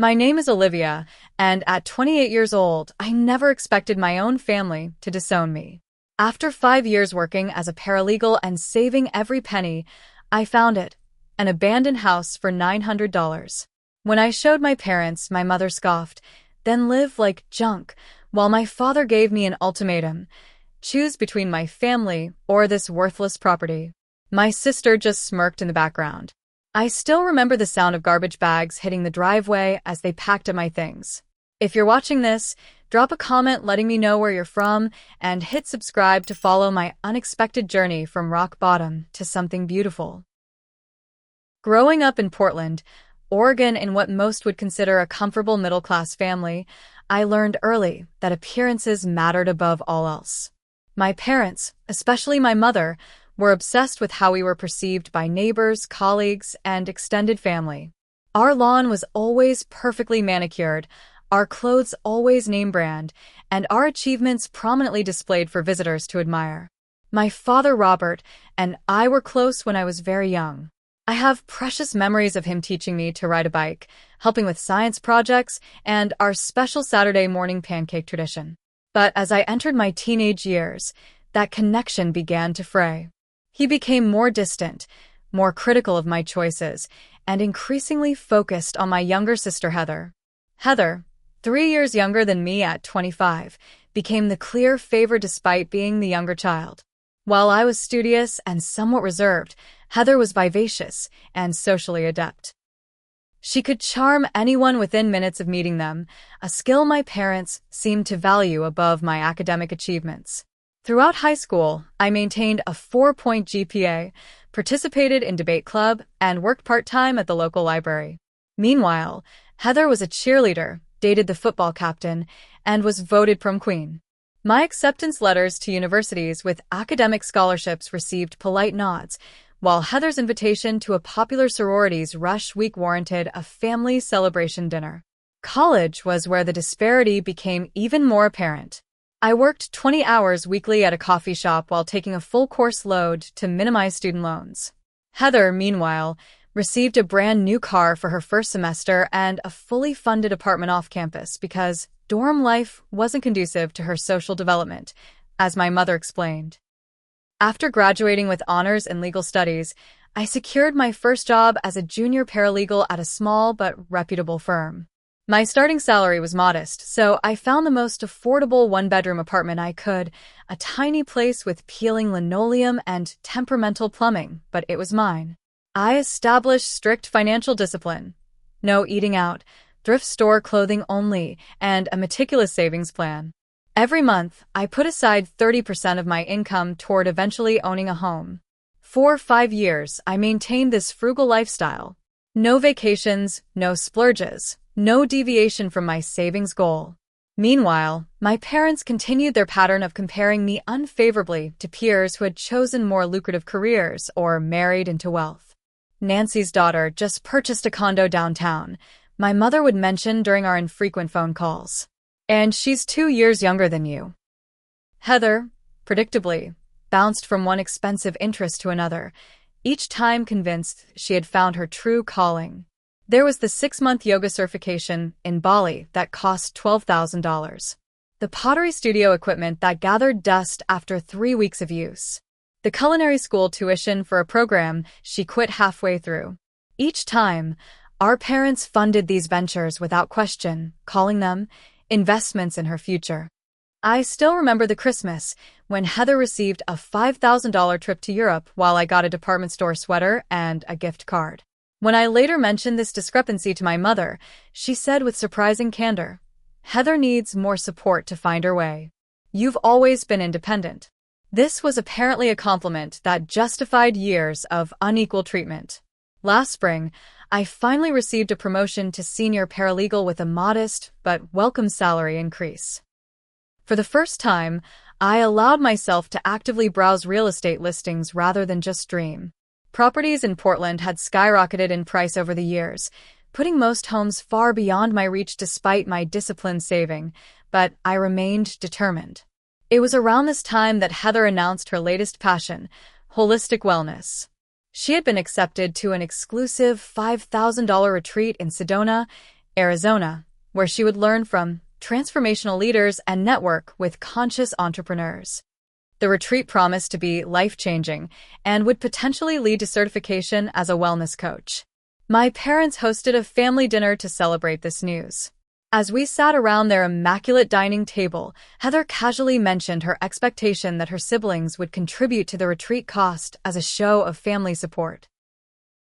My name is Olivia, and at 28 years old, I never expected my own family to disown me. After 5 years working as a paralegal and saving every penny, I found it, an abandoned house for $900. When I showed my parents, my mother scoffed, "Then live like junk," while my father gave me an ultimatum: choose between my family or this worthless property. My sister just smirked in the background. I still remember the sound of garbage bags hitting the driveway as they packed up my things. If you're watching this, drop a comment letting me know where you're from and hit subscribe to follow my unexpected journey from rock bottom to something beautiful. Growing up in Portland, Oregon, in what most would consider a comfortable middle-class family, I learned early that appearances mattered above all else. My parents, especially my mother, were obsessed with how we were perceived by neighbors, colleagues, and extended family. Our lawn was always perfectly manicured, our clothes always name brand, and our achievements prominently displayed for visitors to admire. My father, Robert, and I were close when I was very young. I have precious memories of him teaching me to ride a bike, helping with science projects, and our special Saturday morning pancake tradition. But as I entered my teenage years, that connection began to fray. He became more distant, more critical of my choices, and increasingly focused on my younger sister, Heather. Heather, 3 years younger than me at 25, became the clear favorite despite being the younger child. While I was studious and somewhat reserved, Heather was vivacious and socially adept. She could charm anyone within minutes of meeting them, a skill my parents seemed to value above my academic achievements. Throughout high school, I maintained a 4-point GPA, participated in debate club, and worked part-time at the local library. Meanwhile, Heather was a cheerleader, dated the football captain, and was voted prom queen. My acceptance letters to universities with academic scholarships received polite nods, while Heather's invitation to a popular sorority's rush week warranted a family celebration dinner. College was where the disparity became even more apparent. I worked 20 hours weekly at a coffee shop while taking a full course load to minimize student loans. Heather, meanwhile, received a brand new car for her first semester and a fully funded apartment off campus because dorm life wasn't conducive to her social development, as my mother explained. After graduating with honors in legal studies, I secured my first job as a junior paralegal at a small but reputable firm. My starting salary was modest, so I found the most affordable one-bedroom apartment I could, a tiny place with peeling linoleum and temperamental plumbing, but it was mine. I established strict financial discipline. No eating out, thrift store clothing only, and a meticulous savings plan. Every month, I put aside 30% of my income toward eventually owning a home. For 5 years, I maintained this frugal lifestyle. No vacations, no splurges, no deviation from my savings goal. Meanwhile, my parents continued their pattern of comparing me unfavorably to peers who had chosen more lucrative careers or married into wealth. "Nancy's daughter just purchased a condo downtown," my mother would mention during our infrequent phone calls. "And she's 2 years younger than you." Heather, predictably, bounced from one expensive interest to another, each time convinced she had found her true calling. There was the 6-month yoga certification in Bali that cost $12,000. The pottery studio equipment that gathered dust after 3 weeks of use. The culinary school tuition for a program she quit halfway through. Each time, our parents funded these ventures without question, calling them investments in her future. I still remember the Christmas when Heather received a $5,000 trip to Europe while I got a department store sweater and a gift card. When I later mentioned this discrepancy to my mother, she said with surprising candor, "Heather needs more support to find her way. You've always been independent." This was apparently a compliment that justified years of unequal treatment. Last spring, I finally received a promotion to senior paralegal with a modest but welcome salary increase. For the first time, I allowed myself to actively browse real estate listings rather than just dream. Properties in Portland had skyrocketed in price over the years, putting most homes far beyond my reach despite my disciplined saving, but I remained determined. It was around this time that Heather announced her latest passion, holistic wellness. She had been accepted to an exclusive $5,000 retreat in Sedona, Arizona, where she would learn from transformational leaders and network with conscious entrepreneurs. The retreat promised to be life-changing and would potentially lead to certification as a wellness coach. My parents hosted a family dinner to celebrate this news. As we sat around their immaculate dining table, Heather casually mentioned her expectation that her siblings would contribute to the retreat cost as a show of family support.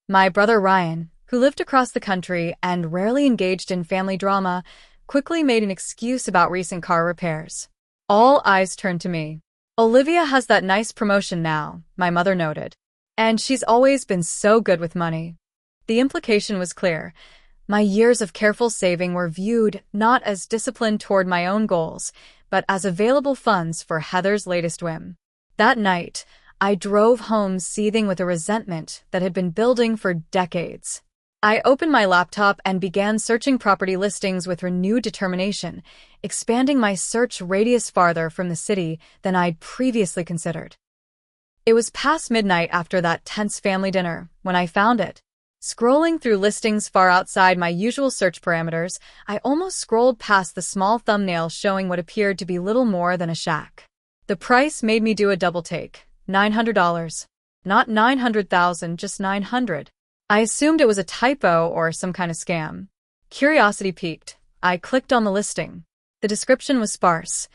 My brother Ryan, who lived across the country and rarely engaged in family drama, quickly made an excuse about recent car repairs. All eyes turned to me. "Olivia has that nice promotion now," my mother noted. "And she's always been so good with money." The implication was clear. My years of careful saving were viewed not as discipline toward my own goals, but as available funds for Heather's latest whim. That night, I drove home seething with a resentment that had been building for decades. I opened my laptop and began searching property listings with renewed determination, expanding my search radius farther from the city than I'd previously considered. It was past midnight after that tense family dinner when I found it. Scrolling through listings far outside my usual search parameters, I almost scrolled past the small thumbnail showing what appeared to be little more than a shack. The price made me do a double take. $900. Not 900,000, just 900. I assumed it was a typo or some kind of scam. Curiosity piqued. I clicked on the listing. The description was sparse,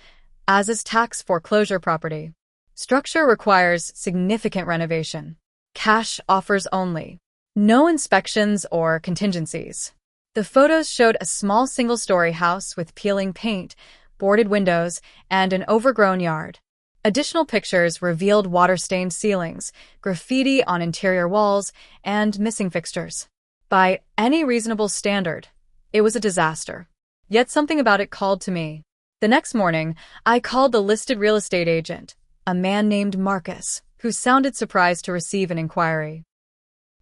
as is tax foreclosure property. Structure requires significant renovation. Cash offers only. No inspections or contingencies. The photos showed a small single-story house with peeling paint, boarded windows, and an overgrown yard. Additional pictures revealed water-stained ceilings, graffiti on interior walls, and missing fixtures. By any reasonable standard, it was a disaster. Yet something about it called to me. The next morning, I called the listed real estate agent, a man named Marcus, who sounded surprised to receive an inquiry.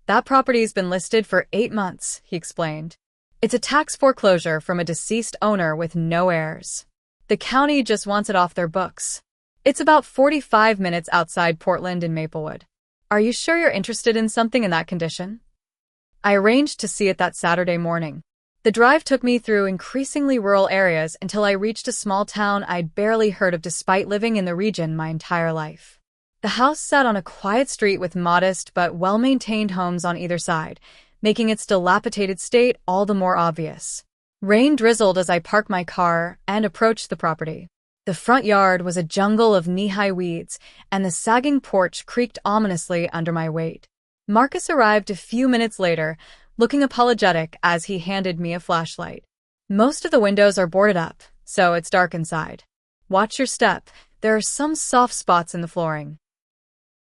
"That property's been listed for 8 months, he explained. "It's a tax foreclosure from a deceased owner with no heirs. The county just wants it off their books. It's about 45 minutes outside Portland in Maplewood. Are you sure you're interested in something in that condition?" I arranged to see it that Saturday morning. The drive took me through increasingly rural areas until I reached a small town I'd barely heard of despite living in the region my entire life. The house sat on a quiet street with modest but well-maintained homes on either side, making its dilapidated state all the more obvious. Rain drizzled as I parked my car and approached the property. The front yard was a jungle of knee-high weeds, and the sagging porch creaked ominously under my weight. Marcus arrived a few minutes later, looking apologetic as he handed me a flashlight. "Most of the windows are boarded up, so it's dark inside. Watch your step. There are some soft spots in the flooring."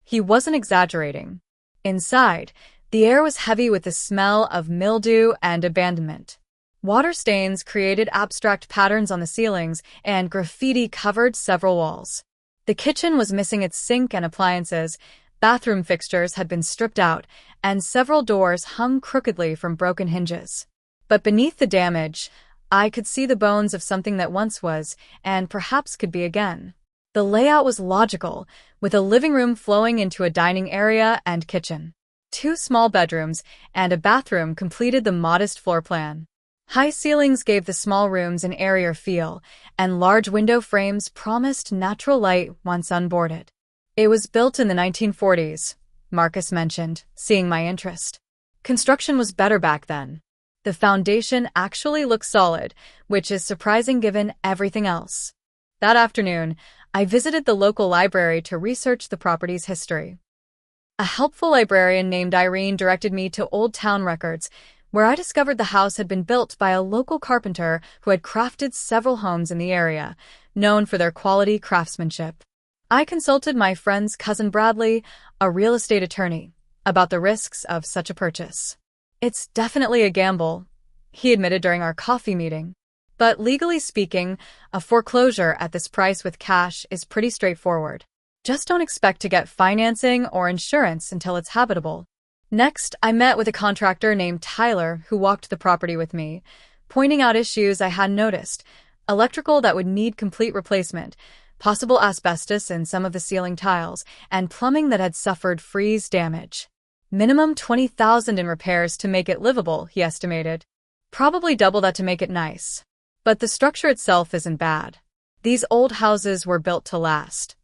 He wasn't exaggerating. Inside, the air was heavy with the smell of mildew and abandonment. Water stains created abstract patterns on the ceilings, and graffiti covered several walls. The kitchen was missing its sink and appliances, bathroom fixtures had been stripped out, and several doors hung crookedly from broken hinges. But beneath the damage, I could see the bones of something that once was, and perhaps could be again. The layout was logical, with a living room flowing into a dining area and kitchen. 2 small bedrooms and a bathroom completed the modest floor plan. High ceilings gave the small rooms an airier feel, and large window frames promised natural light once unboarded. "It was built in the 1940s, Marcus mentioned, seeing my interest. "Construction was better back then. The foundation actually looks solid, which is surprising given everything else." That afternoon, I visited the local library to research the property's history. A helpful librarian named Irene directed me to Old Town Records, where I discovered the house had been built by a local carpenter who had crafted several homes in the area, known for their quality craftsmanship. I consulted my friend's cousin Bradley, a real estate attorney, about the risks of such a purchase. "It's definitely a gamble," he admitted during our coffee meeting. "But legally speaking, a foreclosure at this price with cash is pretty straightforward. Just don't expect to get financing or insurance until it's habitable." Next, I met with a contractor named Tyler who walked the property with me, pointing out issues I hadn't noticed: electrical that would need complete replacement, possible asbestos in some of the ceiling tiles, and plumbing that had suffered freeze damage. Minimum $20,000 in repairs to make it livable, he estimated. Probably double that to make it nice. But the structure itself isn't bad. These old houses were built to last.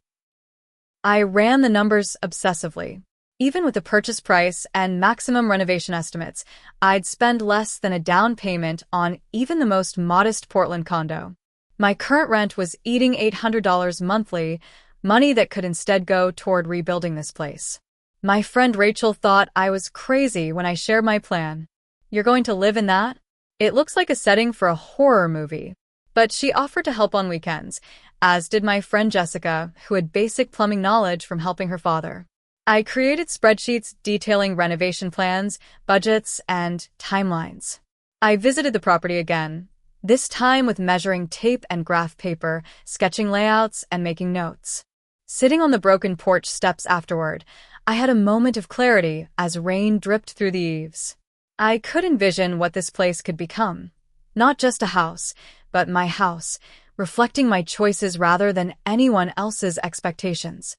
I ran the numbers obsessively. Even with the purchase price and maximum renovation estimates, I'd spend less than a down payment on even the most modest Portland condo. My current rent was eating $800 monthly, money that could instead go toward rebuilding this place. My friend Rachel thought I was crazy when I shared my plan. "You're going to live in that? It looks like a setting for a horror movie." But she offered to help on weekends, as did my friend Jessica, who had basic plumbing knowledge from helping her father. I created spreadsheets detailing renovation plans, budgets, and timelines. I visited the property again, this time with measuring tape and graph paper, sketching layouts, and making notes. Sitting on the broken porch steps afterward, I had a moment of clarity as rain dripped through the eaves. I could envision what this place could become. Not just a house, but my house, reflecting my choices rather than anyone else's expectations.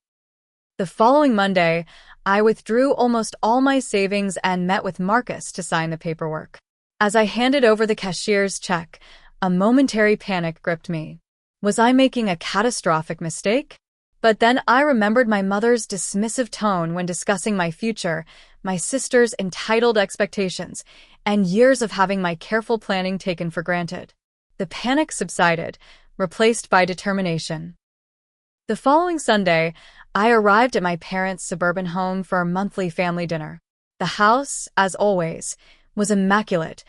The following Monday, I withdrew almost all my savings and met with Marcus to sign the paperwork. As I handed over the cashier's check, a momentary panic gripped me. Was I making a catastrophic mistake? But then I remembered my mother's dismissive tone when discussing my future, my sister's entitled expectations, and years of having my careful planning taken for granted. The panic subsided, replaced by determination. The following Sunday, I arrived at my parents' suburban home for a monthly family dinner. The house, as always, was immaculate.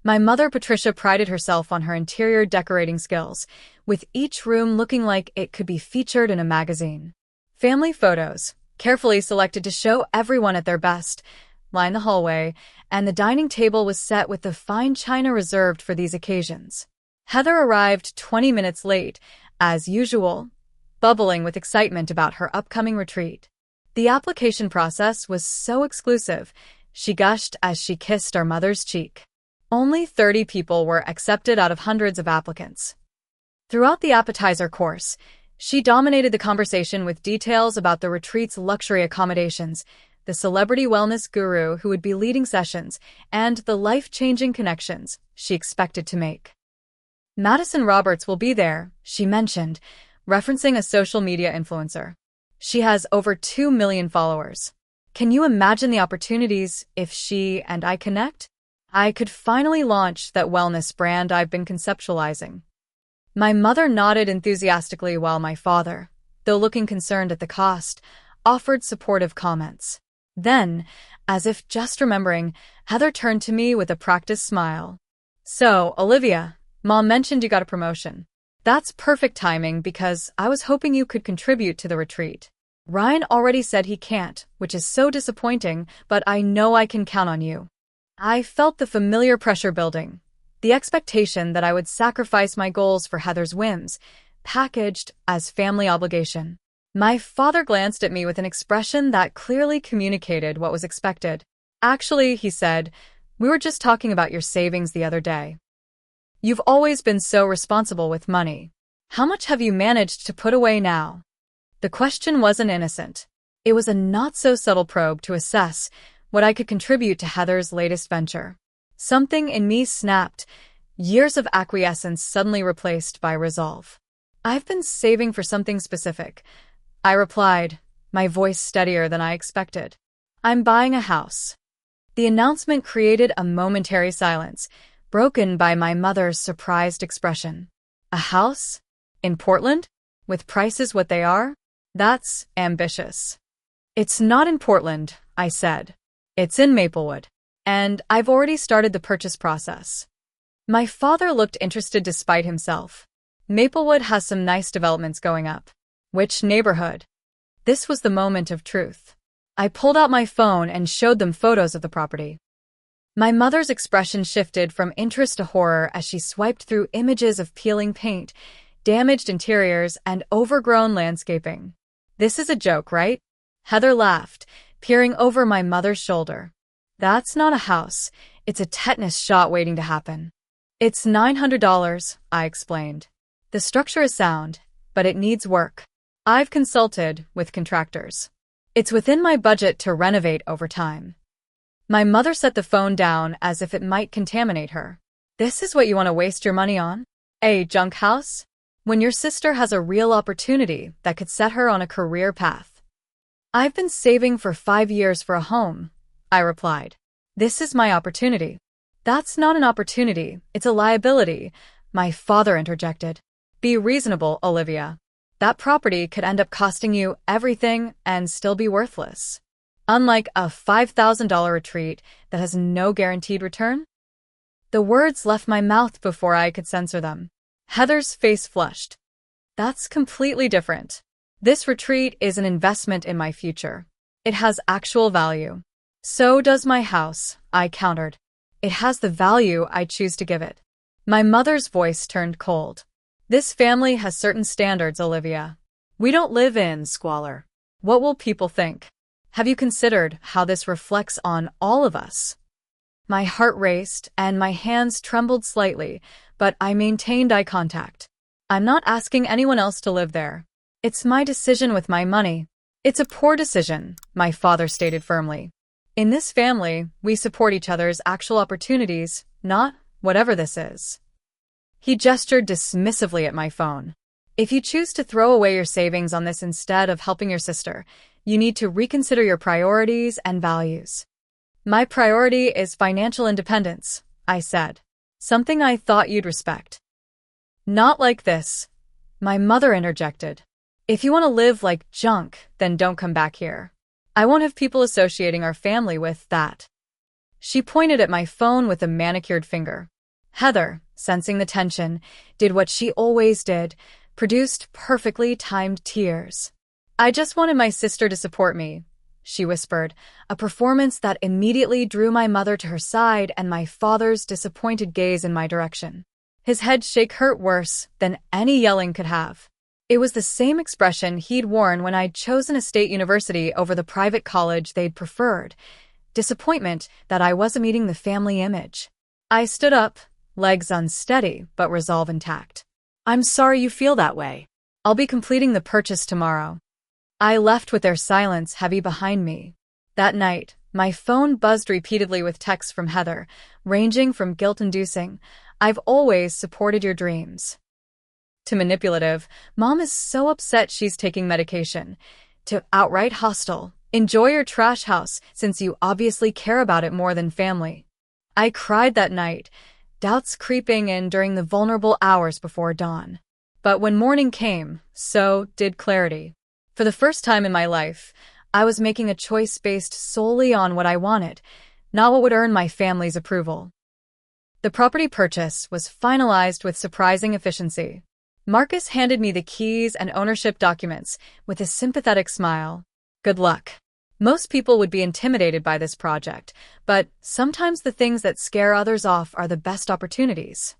My mother, Patricia, prided herself on her interior decorating skills, with each room looking like it could be featured in a magazine. Family photos, carefully selected to show everyone at their best, lined the hallway, and the dining table was set with the fine china reserved for these occasions. Heather arrived 20 minutes late, as usual, bubbling with excitement about her upcoming retreat. The application process was so exclusive, she gushed as she kissed our mother's cheek. Only 30 people were accepted out of hundreds of applicants. Throughout the appetizer course, she dominated the conversation with details about the retreat's luxury accommodations, the celebrity wellness guru who would be leading sessions, and the life-changing connections she expected to make. Madison Roberts will be there, she mentioned, referencing a social media influencer. She has over 2 million followers. Can you imagine the opportunities if she and I connect? I could finally launch that wellness brand I've been conceptualizing. My mother nodded enthusiastically while my father, though looking concerned at the cost, offered supportive comments. Then, as if just remembering, Heather turned to me with a practiced smile. "So, Olivia, Mom mentioned you got a promotion. That's perfect timing because I was hoping you could contribute to the retreat. Ryan already said he can't, which is so disappointing, but I know I can count on you." I felt the familiar pressure building, the expectation that I would sacrifice my goals for Heather's whims, packaged as family obligation. My father glanced at me with an expression that clearly communicated what was expected. "Actually," he said, "we were just talking about your savings the other day. You've always been so responsible with money. How much have you managed to put away now?" The question wasn't innocent. It was a not-so-subtle probe to assess what I could contribute to Heather's latest venture. Something in me snapped, years of acquiescence suddenly replaced by resolve. "I've been saving for something specific," I replied, my voice steadier than I expected. "I'm buying a house." The announcement created a momentary silence, broken by my mother's surprised expression. "A house? In Portland? With prices what they are? That's ambitious." "It's not in Portland," I said. "It's in Maplewood. And I've already started the purchase process." My father looked interested despite himself. "Maplewood has some nice developments going up." "Which neighborhood?" This was the moment of truth. I pulled out my phone and showed them photos of the property. My mother's expression shifted from interest to horror as she swiped through images of peeling paint, damaged interiors, and overgrown landscaping. "This is a joke, right?" Heather laughed, peering over my mother's shoulder. "That's not a house. It's a tetanus shot waiting to happen." "It's $900, I explained. "The structure is sound, but it needs work. I've consulted with contractors. It's within my budget to renovate over time." My mother set the phone down as if it might contaminate her. This is what you want to waste your money on? A junk house? When your sister has a real opportunity that could set her on a career path. I've been saving for 5 years for a home, I replied. This is my opportunity. That's not an opportunity, it's a liability, my father interjected. Be reasonable, Olivia. That property could end up costing you everything and still be worthless. Unlike a $5,000 retreat that has no guaranteed return. The words left my mouth before I could censor them. Heather's face flushed. That's completely different. This retreat is an investment in my future. It has actual value. So does my house, I countered. It has the value I choose to give it. My mother's voice turned cold. This family has certain standards, Olivia. We don't live in squalor. What will people think? Have you considered how this reflects on all of us? My heart raced and my hands trembled slightly, but I maintained eye contact. I'm not asking anyone else to live there. It's my decision with my money. It's a poor decision, my father stated firmly. In this family, we support each other's actual opportunities, not whatever this is. He gestured dismissively at my phone. If you choose to throw away your savings on this instead of helping your sister, you need to reconsider your priorities and values. My priority is financial independence, I said. Something I thought you'd respect. Not like this, my mother interjected. If you want to live like junk, then don't come back here. I won't have people associating our family with that. She pointed at my phone with a manicured finger. Heather, sensing the tension, did what she always did, produced perfectly timed tears. I just wanted my sister to support me, she whispered, a performance that immediately drew my mother to her side and my father's disappointed gaze in my direction. His head shake hurt worse than any yelling could have. It was the same expression he'd worn when I'd chosen a state university over the private college they'd preferred. Disappointment that I wasn't meeting the family image. I stood up, legs unsteady, but resolve intact. I'm sorry you feel that way. I'll be completing the purchase tomorrow. I left with their silence heavy behind me. That night, my phone buzzed repeatedly with texts from Heather, ranging from guilt-inducing, "I've always supported your dreams," to manipulative, "Mom is so upset she's taking medication," to outright hostile, "Enjoy your trash house since you obviously care about it more than family." I cried that night, doubts creeping in during the vulnerable hours before dawn. But when morning came, so did clarity. For the first time in my life, I was making a choice based solely on what I wanted, not what would earn my family's approval. The property purchase was finalized with surprising efficiency. Marcus handed me the keys and ownership documents with a sympathetic smile. Good luck. Most people would be intimidated by this project, but sometimes the things that scare others off are the best opportunities.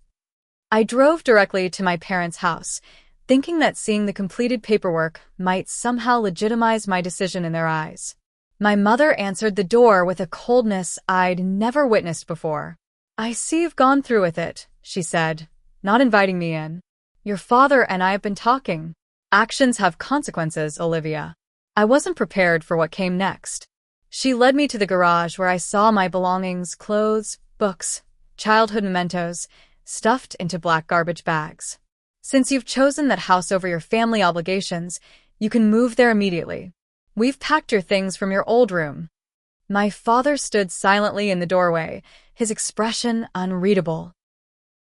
I drove directly to my parents' house, thinking that seeing the completed paperwork might somehow legitimize my decision in their eyes. My mother answered the door with a coldness I'd never witnessed before. "I see you've gone through with it," she said, not inviting me in. "Your father and I have been talking. Actions have consequences, Olivia." I wasn't prepared for what came next. She led me to the garage where I saw my belongings, clothes, books, childhood mementos, stuffed into black garbage bags. "Since you've chosen that house over your family obligations, you can move there immediately. We've packed your things from your old room." My father stood silently in the doorway, his expression unreadable.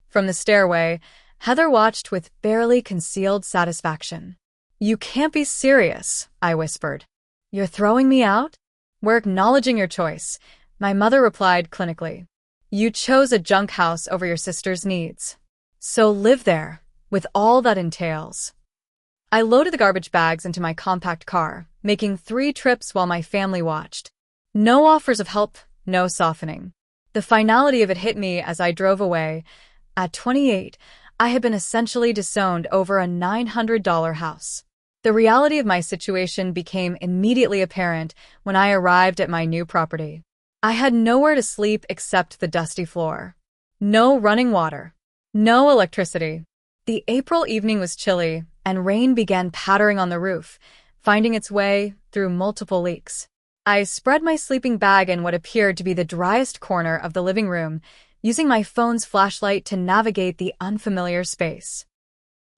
From the stairway, Heather watched with barely concealed satisfaction. "You can't be serious," I whispered. "You're throwing me out?" "We're acknowledging your choice," my mother replied clinically. "You chose a junk house over your sister's needs. So live there, with all that entails." I loaded the garbage bags into my compact car, making 3 trips while my family watched. No offers of help, no softening. The finality of it hit me as I drove away. At 28, I had been essentially disowned over a $900 house. The reality of my situation became immediately apparent when I arrived at my new property. I had nowhere to sleep except the dusty floor. No running water. No electricity. The April evening was chilly, and rain began pattering on the roof, finding its way through multiple leaks. I spread my sleeping bag in what appeared to be the driest corner of the living room, using my phone's flashlight to navigate the unfamiliar space.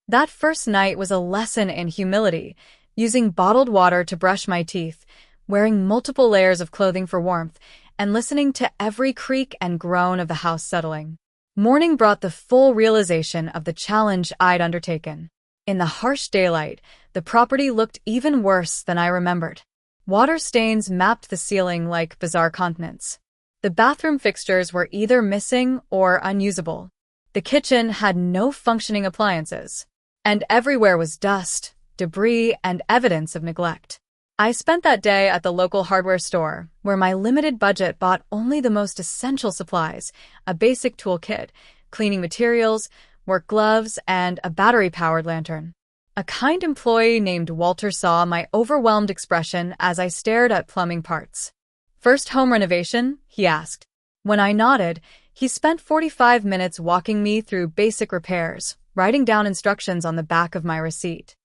That first night was a lesson in humility, using bottled water to brush my teeth, wearing multiple layers of clothing for warmth, and listening to every creak and groan of the house settling. Morning brought the full realization of the challenge I'd undertaken. In the harsh daylight, the property looked even worse than I remembered. Water stains mapped the ceiling like bizarre continents. The bathroom fixtures were either missing or unusable. The kitchen had no functioning appliances. And everywhere was dust, debris, and evidence of neglect. I spent that day at the local hardware store, where my limited budget bought only the most essential supplies, a basic toolkit, cleaning materials, work gloves, and a battery-powered lantern. A kind employee named Walter saw my overwhelmed expression as I stared at plumbing parts. "First home renovation?" he asked. When I nodded, he spent 45 minutes walking me through basic repairs, writing down instructions on the back of my receipt.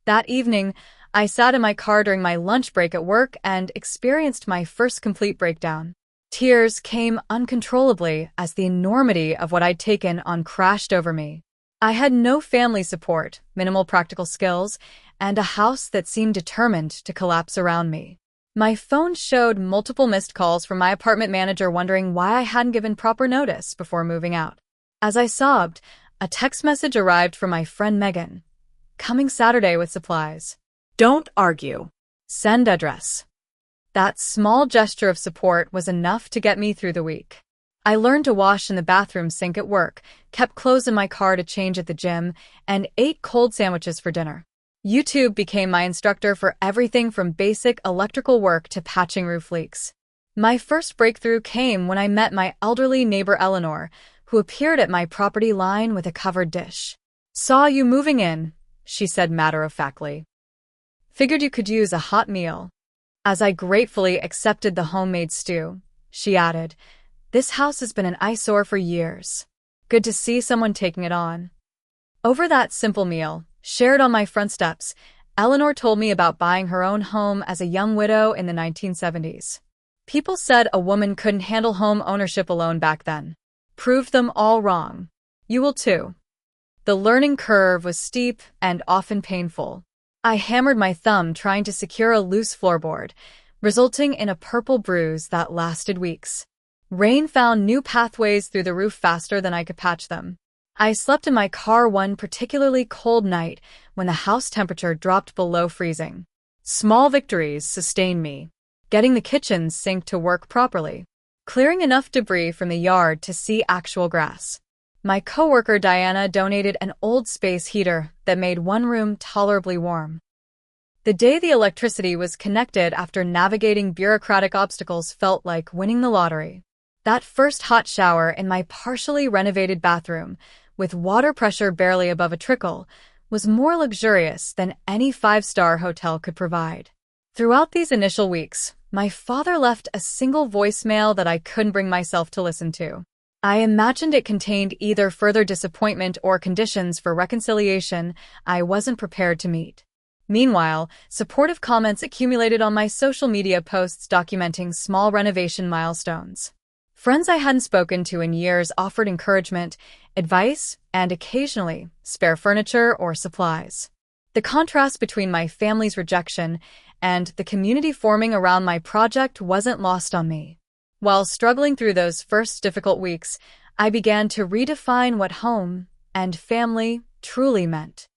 That evening, I sat in my car during my lunch break at work and experienced my first complete breakdown. Tears came uncontrollably as the enormity of what I'd taken on crashed over me. I had no family support, minimal practical skills, and a house that seemed determined to collapse around me. My phone showed multiple missed calls from my apartment manager wondering why I hadn't given proper notice before moving out. As I sobbed, a text message arrived from my friend Megan. "Coming Saturday with supplies. Don't argue. Send address." That small gesture of support was enough to get me through the week. I learned to wash in the bathroom sink at work, kept clothes in my car to change at the gym, and ate cold sandwiches for dinner. YouTube became my instructor for everything from basic electrical work to patching roof leaks. My first breakthrough came when I met my elderly neighbor Eleanor, who appeared at my property line with a covered dish. "Saw you moving in," she said matter-of-factly. "Figured you could use a hot meal." As I gratefully accepted the homemade stew, she added, "This house has been an eyesore for years. Good to see someone taking it on." Over that simple meal, shared on my front steps, Eleanor told me about buying her own home as a young widow in the 1970s. People said a woman couldn't handle home ownership alone back then. Proved them all wrong. You will too. The learning curve was steep and often painful. I hammered my thumb trying to secure a loose floorboard, resulting in a purple bruise that lasted weeks. Rain found new pathways through the roof faster than I could patch them. I slept in my car one particularly cold night when the house temperature dropped below freezing. Small victories sustained me. Getting the kitchen sink to work properly. Clearing enough debris from the yard to see actual grass. My coworker Diana donated an old space heater that made one room tolerably warm. The day the electricity was connected after navigating bureaucratic obstacles felt like winning the lottery. That first hot shower in my partially renovated bathroom, with water pressure barely above a trickle, was more luxurious than any five-star hotel could provide. Throughout these initial weeks, my father left a single voicemail that I couldn't bring myself to listen to. I imagined it contained either further disappointment or conditions for reconciliation I wasn't prepared to meet. Meanwhile, supportive comments accumulated on my social media posts documenting small renovation milestones. Friends I hadn't spoken to in years offered encouragement, advice, and occasionally spare furniture or supplies. The contrast between my family's rejection and the community forming around my project wasn't lost on me. While struggling through those first difficult weeks, I began to redefine what home and family truly meant.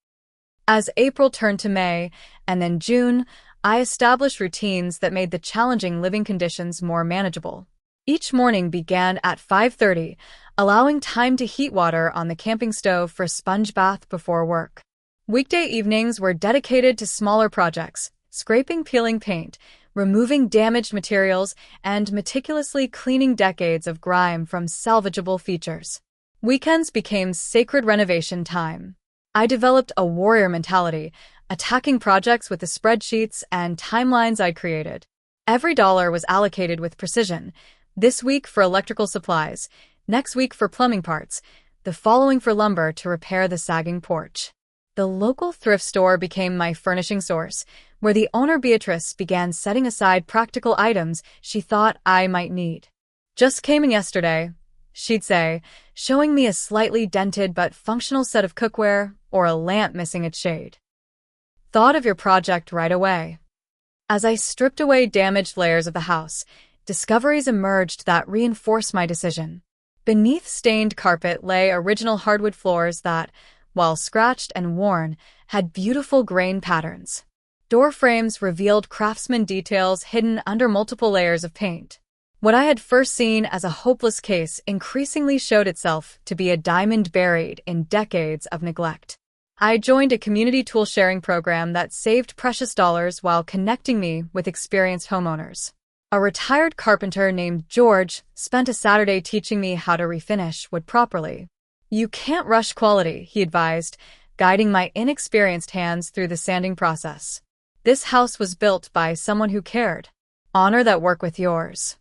As April turned to May, and then June, I established routines that made the challenging living conditions more manageable. Each morning began at 5:30, allowing time to heat water on the camping stove for a sponge bath before work. Weekday evenings were dedicated to smaller projects, scraping peeling paint, removing damaged materials, and meticulously cleaning decades of grime from salvageable features. Weekends became sacred renovation time. I developed a warrior mentality, attacking projects with the spreadsheets and timelines I'd created. Every dollar was allocated with precision. This week for electrical supplies, next week for plumbing parts, the following for lumber to repair the sagging porch. The local thrift store became my furnishing source, where the owner Beatrice began setting aside practical items she thought I might need. "Just came in yesterday," she'd say, showing me a slightly dented but functional set of cookware or a lamp missing its shade. Thought of your project right away. As I stripped away damaged layers of the house, discoveries emerged that reinforced my decision. Beneath stained carpet lay original hardwood floors that, while scratched and worn, had beautiful grain patterns. Door frames revealed craftsman details hidden under multiple layers of paint. What I had first seen as a hopeless case increasingly showed itself to be a diamond buried in decades of neglect. I joined a community tool-sharing program that saved precious dollars while connecting me with experienced homeowners. A retired carpenter named George spent a Saturday teaching me how to refinish wood properly. You can't rush quality, he advised, guiding my inexperienced hands through the sanding process. This house was built by someone who cared. Honor that work with yours.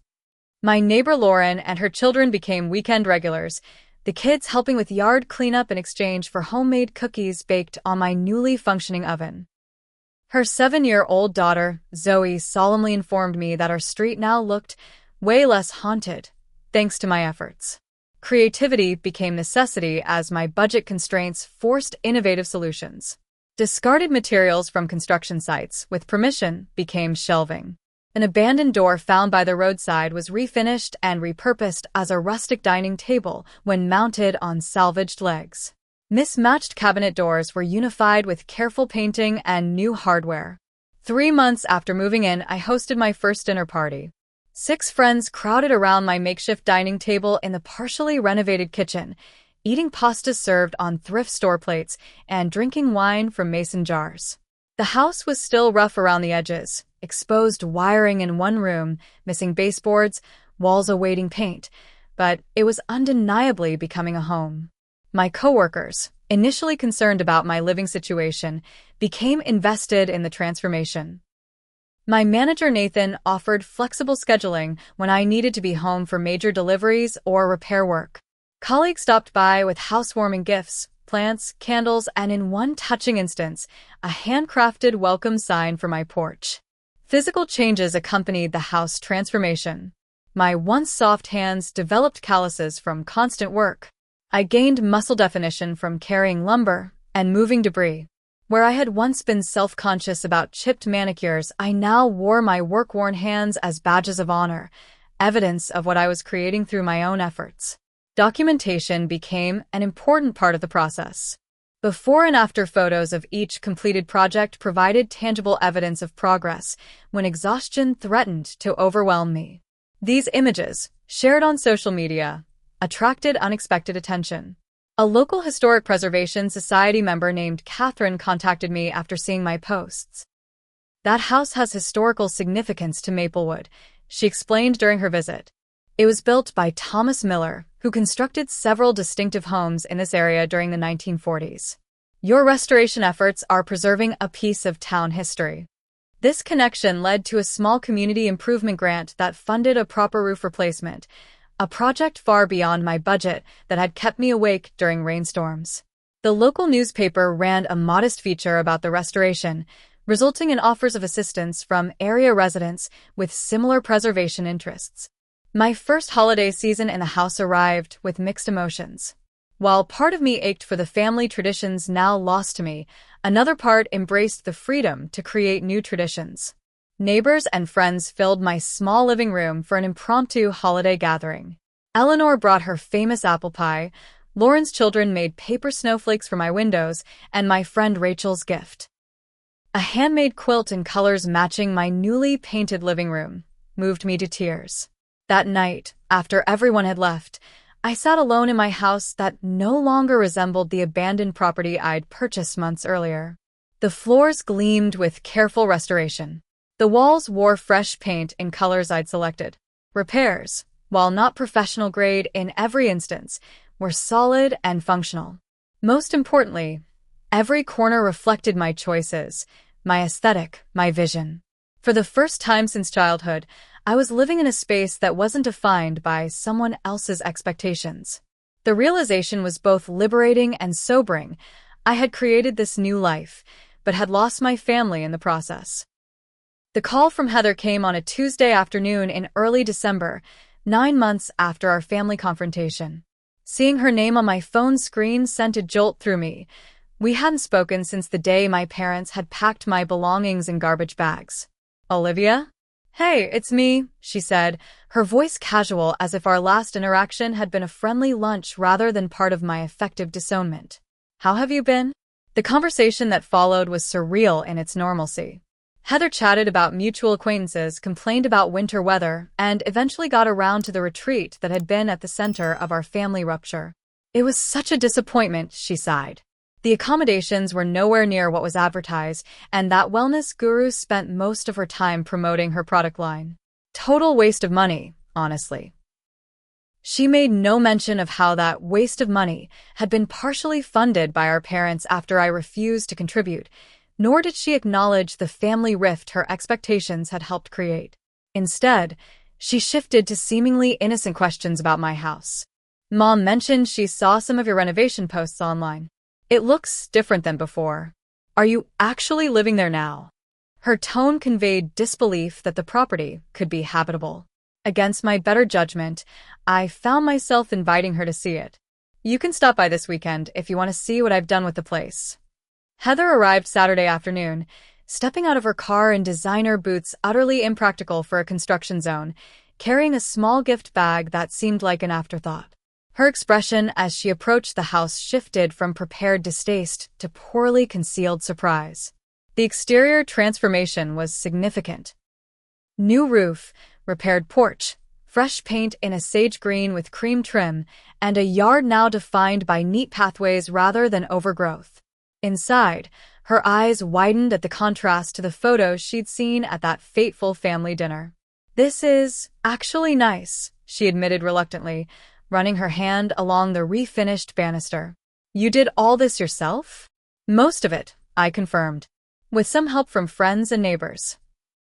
My neighbor Lauren and her children became weekend regulars, the kids helping with yard cleanup in exchange for homemade cookies baked on my newly functioning oven. Her 7-year-old daughter, Zoe, solemnly informed me that our street now looked way less haunted, thanks to my efforts. Creativity became necessity as my budget constraints forced innovative solutions. Discarded materials from construction sites, with permission, became shelving. An abandoned door found by the roadside was refinished and repurposed as a rustic dining table when mounted on salvaged legs. Mismatched cabinet doors were unified with careful painting and new hardware. 3 months after moving in, I hosted my first dinner party. 6 friends crowded around my makeshift dining table in the partially renovated kitchen, eating pastas served on thrift store plates and drinking wine from mason jars. The house was still rough around the edges, exposed wiring in one room, missing baseboards, walls awaiting paint, but it was undeniably becoming a home. My coworkers, initially concerned about my living situation, became invested in the transformation. My manager Nathan offered flexible scheduling when I needed to be home for major deliveries or repair work. Colleagues stopped by with housewarming gifts, plants, candles, and in one touching instance, a handcrafted welcome sign for my porch. Physical changes accompanied the house transformation. My once soft hands developed calluses from constant work. I gained muscle definition from carrying lumber and moving debris. Where I had once been self-conscious about chipped manicures, I now wore my work-worn hands as badges of honor, evidence of what I was creating through my own efforts. Documentation became an important part of the process. Before and after photos of each completed project provided tangible evidence of progress when exhaustion threatened to overwhelm me. These images, shared on social media, attracted unexpected attention. A local historic preservation society member named Catherine contacted me after seeing my posts. That house has historical significance to Maplewood, she explained during her visit. It was built by Thomas Miller, who constructed several distinctive homes in this area during the 1940s. Your restoration efforts are preserving a piece of town history. This connection led to a small community improvement grant that funded a proper roof replacement, a project far beyond my budget that had kept me awake during rainstorms. The local newspaper ran a modest feature about the restoration, resulting in offers of assistance from area residents with similar preservation interests. My first holiday season in the house arrived with mixed emotions. While part of me ached for the family traditions now lost to me, another part embraced the freedom to create new traditions. Neighbors and friends filled my small living room for an impromptu holiday gathering. Eleanor brought her famous apple pie, Lauren's children made paper snowflakes for my windows, and my friend Rachel's gift. A handmade quilt in colors matching my newly painted living room moved me to tears. That night, after everyone had left, I sat alone in my house that no longer resembled the abandoned property I'd purchased months earlier. The floors gleamed with careful restoration. The walls wore fresh paint in colors I'd selected. Repairs, while not professional grade in every instance, were solid and functional. Most importantly, every corner reflected my choices, my aesthetic, my vision. For the first time since childhood, I was living in a space that wasn't defined by someone else's expectations. The realization was both liberating and sobering. I had created this new life, but had lost my family in the process. The call from Heather came on a Tuesday afternoon in early December, 9 months after our family confrontation. Seeing her name on my phone screen sent a jolt through me. We hadn't spoken since the day my parents had packed my belongings in garbage bags. "Olivia?" "Hey, it's me," she said, her voice casual as if our last interaction had been a friendly lunch rather than part of my effective disownment. "How have you been?" The conversation that followed was surreal in its normalcy. Heather chatted about mutual acquaintances, complained about winter weather, and eventually got around to the retreat that had been at the center of our family rupture. "It was such a disappointment," she sighed. "The accommodations were nowhere near what was advertised, and that wellness guru spent most of her time promoting her product line. Total waste of money, honestly." She made no mention of how that waste of money had been partially funded by our parents after I refused to contribute, nor did she acknowledge the family rift her expectations had helped create. Instead, she shifted to seemingly innocent questions about my house. "Mom mentioned she saw some of your renovation posts online. It looks different than before. Are you actually living there now?" Her tone conveyed disbelief that the property could be habitable. Against my better judgment, I found myself inviting her to see it. "You can stop by this weekend if you want to see what I've done with the place." Heather arrived Saturday afternoon, stepping out of her car in designer boots utterly impractical for a construction zone, carrying a small gift bag that seemed like an afterthought. Her expression as she approached the house shifted from prepared distaste to poorly concealed surprise. The exterior transformation was significant. New roof, repaired porch, fresh paint in a sage green with cream trim, and a yard now defined by neat pathways rather than overgrowth. Inside, her eyes widened at the contrast to the photos she'd seen at that fateful family dinner. "This is actually nice," she admitted reluctantly, running her hand along the refinished banister. "You did all this yourself?" "Most of it," I confirmed, with some help from friends and neighbors.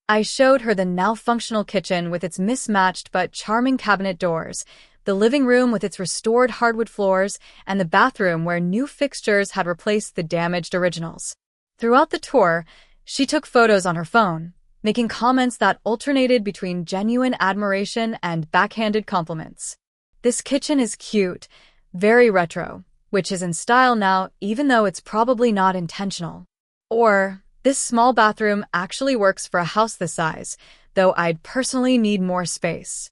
I showed her the now functional kitchen with its mismatched but charming cabinet doors, the living room with its restored hardwood floors, and the bathroom where new fixtures had replaced the damaged originals. Throughout the tour, she took photos on her phone, making comments that alternated between genuine admiration and backhanded compliments. "This kitchen is cute, very retro, which is in style now even though it's probably not intentional." Or, "This small bathroom actually works for a house this size, though I'd personally need more space."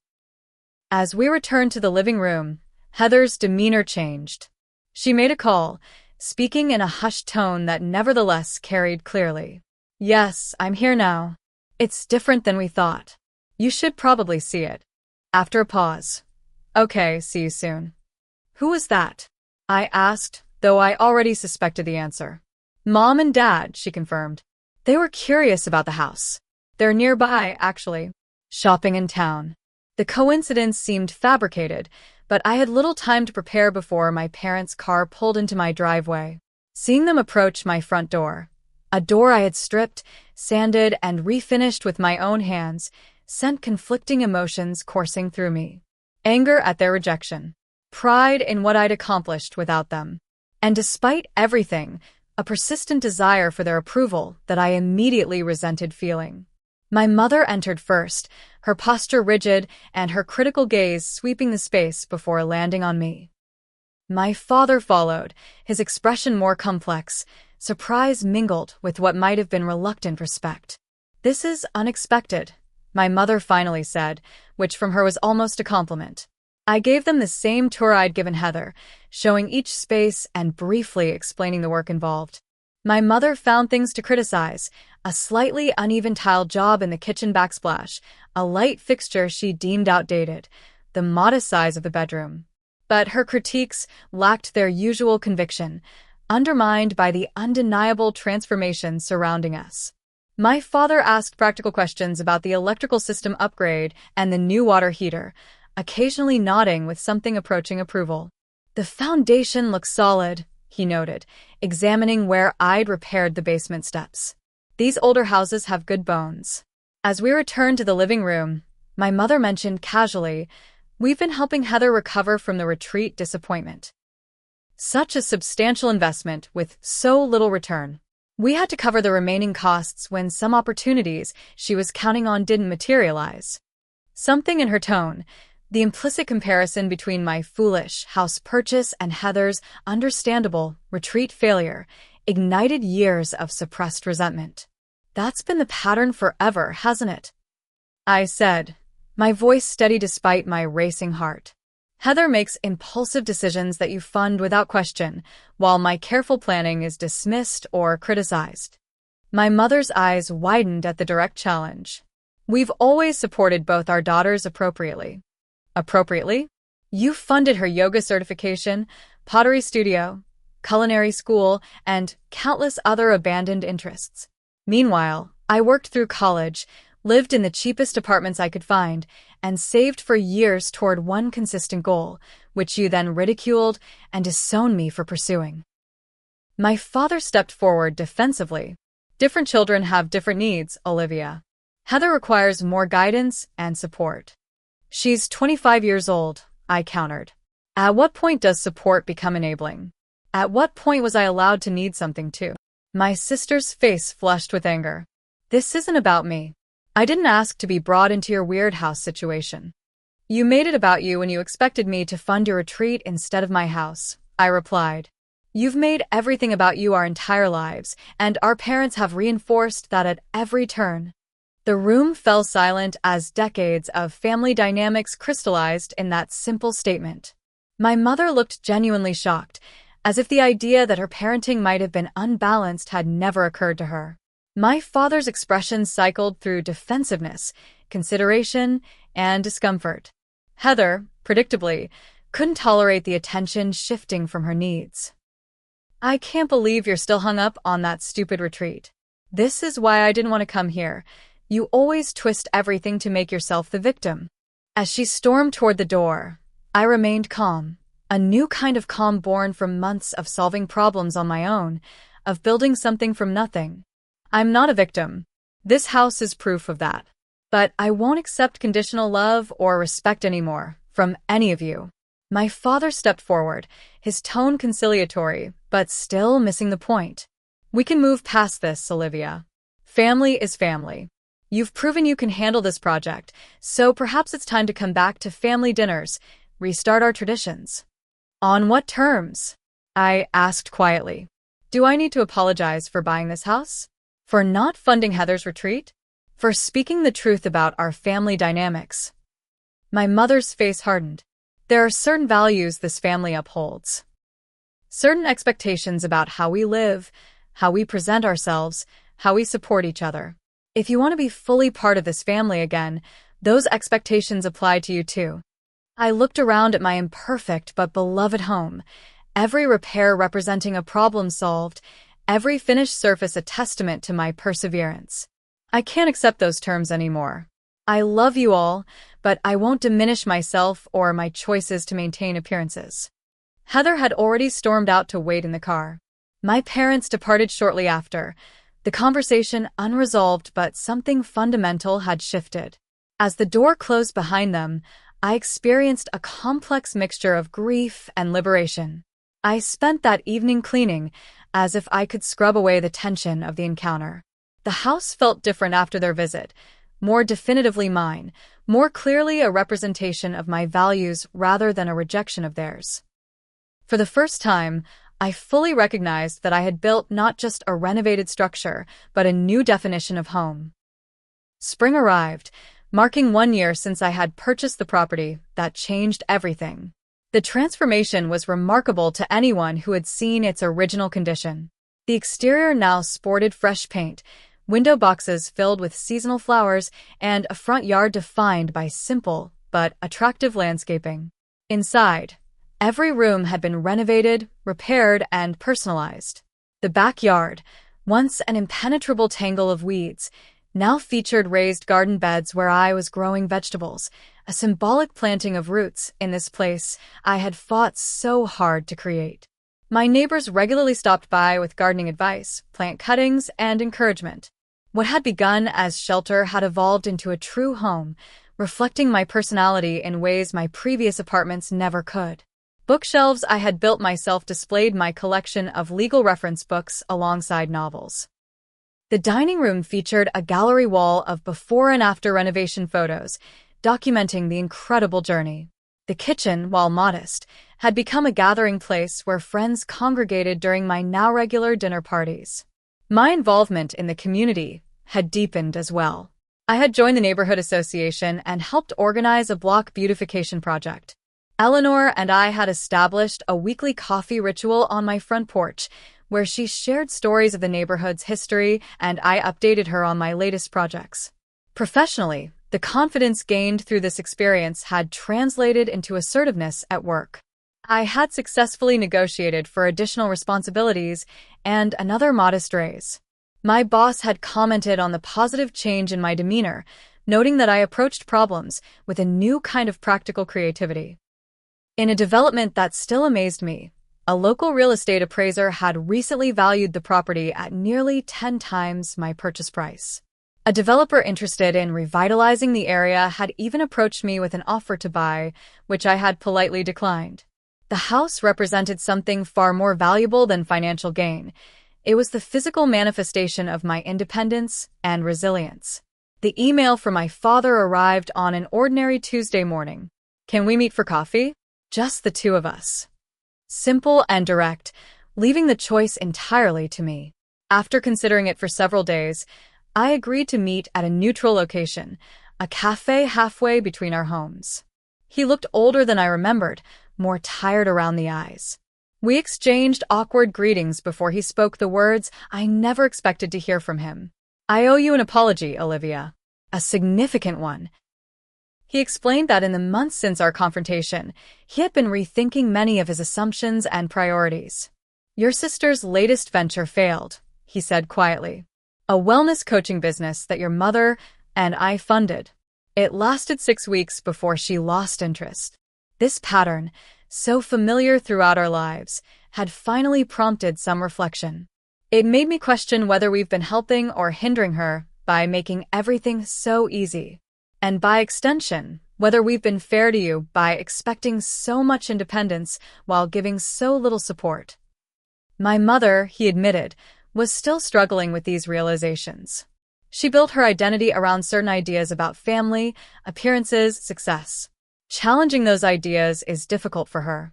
As we returned to the living room, Heather's demeanor changed. She made a call, speaking in a hushed tone that nevertheless carried clearly. "Yes, I'm here now. It's different than we thought. You should probably see it." After a pause. "Okay, see you soon." "Who was that?" I asked, though I already suspected the answer. "Mom and Dad," she confirmed. "They were curious about the house. They're nearby, actually. Shopping in town." The coincidence seemed fabricated, but I had little time to prepare before my parents' car pulled into my driveway. Seeing them approach my front door, a door I had stripped, sanded, and refinished with my own hands, sent conflicting emotions coursing through me. Anger at their rejection, pride in what I'd accomplished without them, and despite everything, a persistent desire for their approval that I immediately resented feeling. My mother entered first, her posture rigid and her critical gaze sweeping the space before landing on me. My father followed, his expression more complex, surprise mingled with what might have been reluctant respect. "This is unexpected," my mother finally said, which from her was almost a compliment. I gave them the same tour I'd given Heather, showing each space and briefly explaining the work involved. My mother found things to criticize: a slightly uneven tile job in the kitchen backsplash, a light fixture she deemed outdated, the modest size of the bedroom. But her critiques lacked their usual conviction, undermined by the undeniable transformation surrounding us. My father asked practical questions about the electrical system upgrade and the new water heater, occasionally nodding with something approaching approval. "The foundation looks solid," he noted, examining where I'd repaired the basement steps. "These older houses have good bones." As we returned to the living room, my mother mentioned casually, "We've been helping Heather recover from the retreat disappointment. Such a substantial investment with so little return. We had to cover the remaining costs when some opportunities she was counting on didn't materialize." Something in her tone, The implicit comparison between my foolish house purchase and Heather's understandable retreat failure ignited years of suppressed resentment. That's been the pattern forever, hasn't it? I said, my voice steady despite my racing heart. Heather makes impulsive decisions that you fund without question, while my careful planning is dismissed or criticized. My mother's eyes widened at the direct challenge. We've always supported both our daughters appropriately. Appropriately? You funded her yoga certification, pottery studio, culinary school, and countless other abandoned interests. Meanwhile, I worked through college, lived in the cheapest apartments I could find, and saved for years toward one consistent goal, which you then ridiculed and disowned me for pursuing. My father stepped forward defensively. Different children have different needs, Olivia. Heather requires more guidance and support. She's 25 years old, I countered. At what point does support become enabling? At what point was I allowed to need something too? My sister's face flushed with anger. This isn't about me. I didn't ask to be brought into your weird house situation. You made it about you when you expected me to fund your retreat instead of my house, I replied. You've made everything about you our entire lives, and our parents have reinforced that at every turn. The room fell silent as decades of family dynamics crystallized in that simple statement. My mother looked genuinely shocked, as if the idea that her parenting might have been unbalanced had never occurred to her. My father's expressions cycled through defensiveness, consideration, and discomfort. Heather, predictably, couldn't tolerate the attention shifting from her needs. I can't believe you're still hung up on that stupid retreat. This is why I didn't want to come here. You always twist everything to make yourself the victim. As she stormed toward the door, I remained calm, a new kind of calm born from months of solving problems on my own, of building something from nothing. I'm not a victim. This house is proof of that. But I won't accept conditional love or respect anymore, from any of you. My father stepped forward, his tone conciliatory, but still missing the point. We can move past this, Olivia. Family is family. You've proven you can handle this project, so perhaps it's time to come back to family dinners, restart our traditions. On what terms? I asked quietly. Do I need to apologize for buying this house? For not funding Heather's retreat? For speaking the truth about our family dynamics? My mother's face hardened. There are certain values this family upholds. Certain expectations about how we live, how we present ourselves, how we support each other. If you want to be fully part of this family again, those expectations apply to you too. I looked around at my imperfect but beloved home, every repair representing a problem solved, every finished surface a testament to my perseverance. I can't accept those terms anymore. I love you all, but I won't diminish myself or my choices to maintain appearances. Heather had already stormed out to wait in the car. My parents departed shortly after, the conversation unresolved, but something fundamental had shifted. As the door closed behind them, I experienced a complex mixture of grief and liberation. I spent that evening cleaning, as if I could scrub away the tension of the encounter. The house felt different after their visit, more definitively mine, more clearly a representation of my values rather than a rejection of theirs. For the first time, I fully recognized that I had built not just a renovated structure, but a new definition of home. Spring arrived, marking 1 year since I had purchased the property that changed everything. The transformation was remarkable to anyone who had seen its original condition. The exterior now sported fresh paint, window boxes filled with seasonal flowers, and a front yard defined by simple but attractive landscaping. Inside, every room had been renovated, repaired, and personalized. The backyard, once an impenetrable tangle of weeds, now featured raised garden beds where I was growing vegetables, a symbolic planting of roots in this place I had fought so hard to create. My neighbors regularly stopped by with gardening advice, plant cuttings, and encouragement. What had begun as shelter had evolved into a true home, reflecting my personality in ways my previous apartments never could. Bookshelves I had built myself displayed my collection of legal reference books alongside novels. The dining room featured a gallery wall of before and after renovation photos, documenting the incredible journey. The kitchen, while modest, had become a gathering place where friends congregated during my now regular dinner parties. My involvement in the community had deepened as well. I had joined the neighborhood association and helped organize a block beautification project. Eleanor and I had established a weekly coffee ritual on my front porch, where she shared stories of the neighborhood's history and I updated her on my latest projects. Professionally, the confidence gained through this experience had translated into assertiveness at work. I had successfully negotiated for additional responsibilities and another modest raise. My boss had commented on the positive change in my demeanor, noting that I approached problems with a new kind of practical creativity. In a development that still amazed me, a local real estate appraiser had recently valued the property at nearly 10 times my purchase price. A developer interested in revitalizing the area had even approached me with an offer to buy, which I had politely declined. The house represented something far more valuable than financial gain. It was the physical manifestation of my independence and resilience. The email from my father arrived on an ordinary Tuesday morning. "Can we meet for coffee?" Just the two of us. Simple and direct, leaving the choice entirely to me. After considering it for several days, I agreed to meet at a neutral location, a cafe halfway between our homes. He looked older than I remembered, more tired around the eyes. We exchanged awkward greetings before he spoke the words I never expected to hear from him. "I owe you an apology, Olivia. A significant one." He explained that in the months since our confrontation, he had been rethinking many of his assumptions and priorities. "Your sister's latest venture failed," he said quietly. "A wellness coaching business that your mother and I funded. It lasted 6 weeks before she lost interest." This pattern, so familiar throughout our lives, had finally prompted some reflection. It made me question whether we've been helping or hindering her by making everything so easy. And by extension, whether we've been fair to you by expecting so much independence while giving so little support. My mother, he admitted, was still struggling with these realizations. She built her identity around certain ideas about family, appearances, success. Challenging those ideas is difficult for her.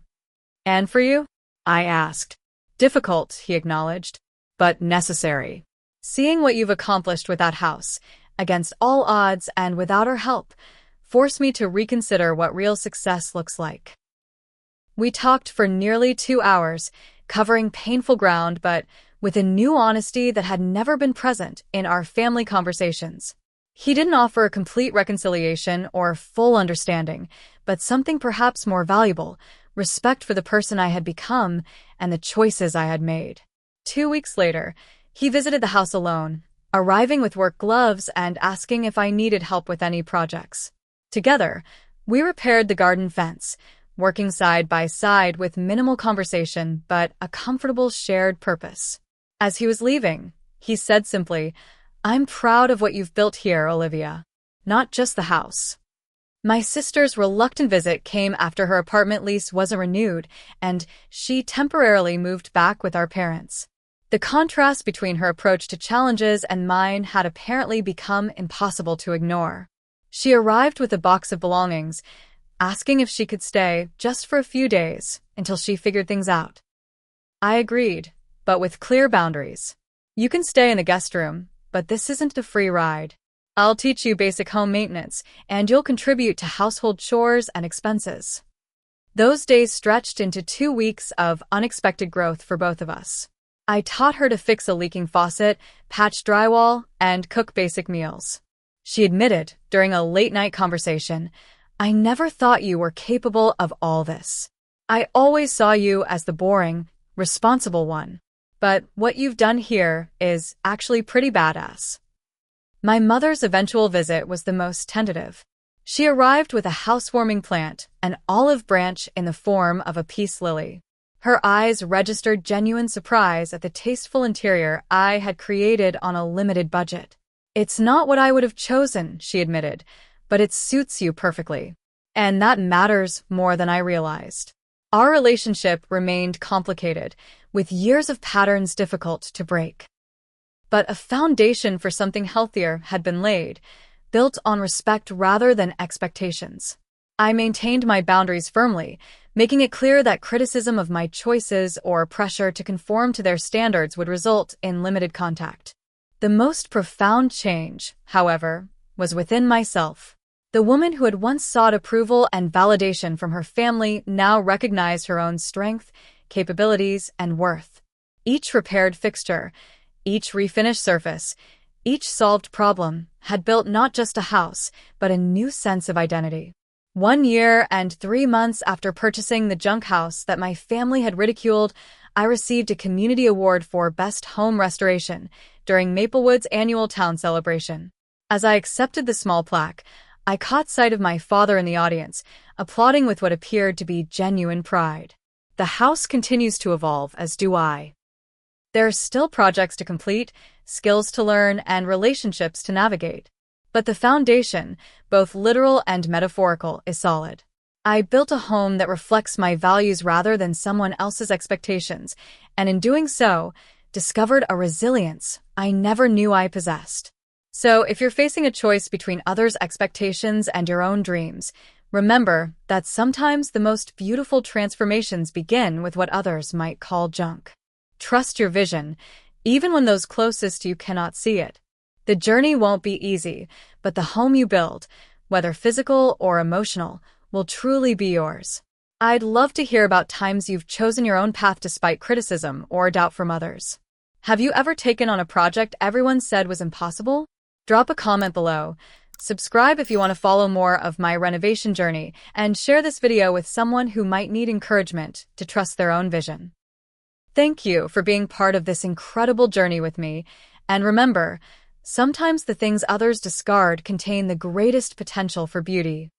"And for you?" I asked. "Difficult," he acknowledged, "but necessary. Seeing what you've accomplished with that house, against all odds and without her help, forced me to reconsider what real success looks like." We talked for nearly 2 hours, covering painful ground but with a new honesty that had never been present in our family conversations. He didn't offer a complete reconciliation or full understanding, but something perhaps more valuable, respect for the person I had become and the choices I had made. 2 weeks later, he visited the house alone, arriving with work gloves and asking if I needed help with any projects. Together, we repaired the garden fence, working side by side with minimal conversation but a comfortable shared purpose. As he was leaving, he said simply, "I'm proud of what you've built here, Olivia. Not just the house." My sister's reluctant visit came after her apartment lease wasn't renewed, and she temporarily moved back with our parents. The contrast between her approach to challenges and mine had apparently become impossible to ignore. She arrived with a box of belongings, asking if she could stay just for a few days until she figured things out. I agreed, but with clear boundaries. "You can stay in the guest room, but this isn't a free ride. I'll teach you basic home maintenance, and you'll contribute to household chores and expenses." Those days stretched into 2 weeks of unexpected growth for both of us. I taught her to fix a leaking faucet, patch drywall, and cook basic meals. She admitted, during a late-night conversation, "I never thought you were capable of all this. I always saw you as the boring, responsible one. But what you've done here is actually pretty badass." My mother's eventual visit was the most tentative. She arrived with a housewarming plant, an olive branch in the form of a peace lily. Her eyes registered genuine surprise at the tasteful interior I had created on a limited budget. "It's not what I would have chosen," she admitted, "but it suits you perfectly. And that matters more than I realized." Our relationship remained complicated, with years of patterns difficult to break. But a foundation for something healthier had been laid. built on respect rather than expectations. I maintained my boundaries firmly, making it clear that criticism of my choices or pressure to conform to their standards would result in limited contact. The most profound change, however, was within myself. The woman who had once sought approval and validation from her family now recognized her own strength, capabilities, and worth. Each repaired fixture, each refinished surface, each solved problem had built not just a house, but a new sense of identity. 1 year and 3 months after purchasing the junk house that my family had ridiculed, I received a community award for Best Home Restoration during Maplewood's annual town celebration. As I accepted the small plaque, I caught sight of my father in the audience, applauding with what appeared to be genuine pride. The house continues to evolve, as do I. There are still projects to complete, skills to learn, and relationships to navigate. But the foundation, both literal and metaphorical, is solid. I built a home that reflects my values rather than someone else's expectations, and in doing so, discovered a resilience I never knew I possessed. So, if you're facing a choice between others' expectations and your own dreams, remember that sometimes the most beautiful transformations begin with what others might call junk. Trust your vision, even when those closest to you cannot see it. The journey won't be easy, but the home you build, whether physical or emotional, will truly be yours. I'd love to hear about times you've chosen your own path despite criticism or doubt from others. Have you ever taken on a project everyone said was impossible? Drop a comment below. Subscribe if you want to follow more of my renovation journey, and share this video with someone who might need encouragement to trust their own vision. Thank you for being part of this incredible journey with me, and remember, sometimes the things others discard contain the greatest potential for beauty.